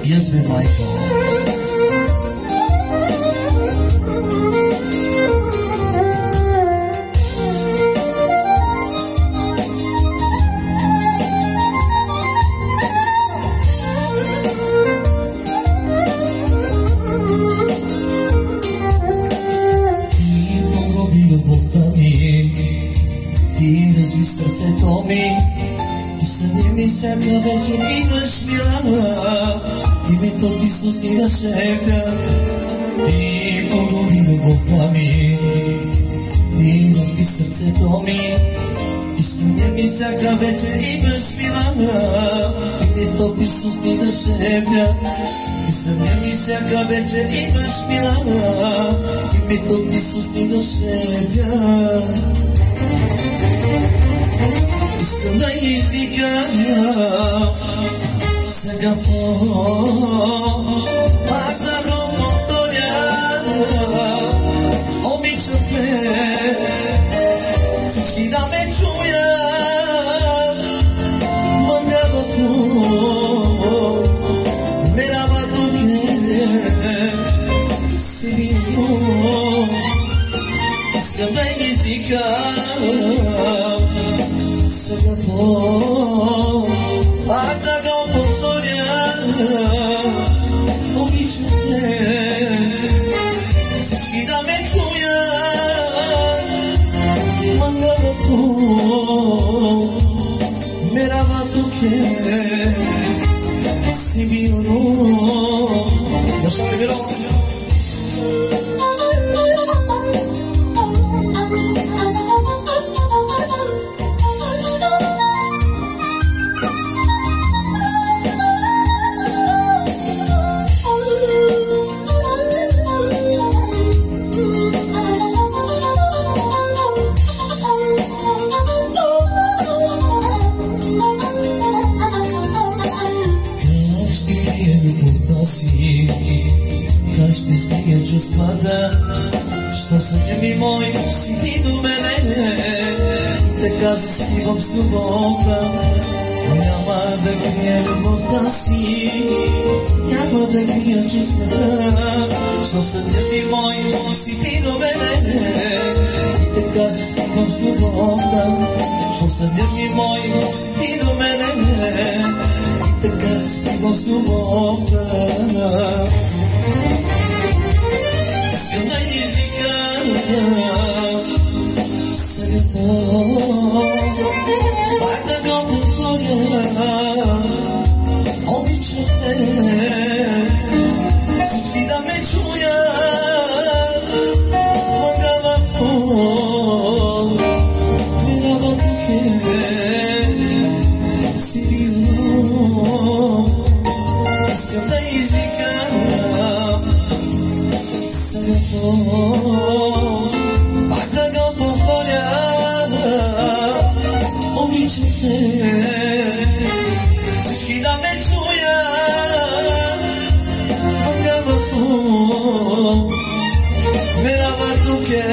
Yes, with Michael. Ти разби сърцето ми и съди ми всяка вечер идваш мила името ти с устни шепта. Ти погуби любовта ми, ти разби сърцето ми и съди ми всяка вечер идваш мила името ти с устни шепта. И съди ми всяка вечер идваш мила името ти с устни шепта. Искам да извикам сега пак да го повторя. Обичам те, всички да ме чуят. Мангавато, меравато ке си било. Искам да извикам сега пак да го повторя. Обичам те, всички да ме чуят. Мангавато, меравато ке си било. Дошли било. Как ще скрия чувствата, що съдеби мой си ти до мене. Така заспивам с любовта, няма да крия любовта си, няма да крия чувствата, що съдеби мой си ти до мене. Така заспивам с любовта, що съдеби мой си ти до мене. Така заспивам с любовта. Искам да извикам сега пак да го повторя. Обичам те, всички да ме чуят. Мангавато, меравато ке си било. Искам да извикам сега пак да го повторя. Обичам те, всички да ме чуят. Мангавато, меравато ке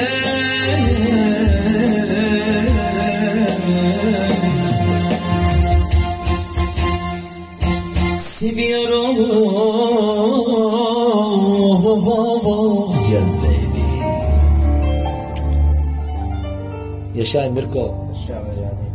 си било. Yes, baby. Yaşa Mirko. Yaşa yani.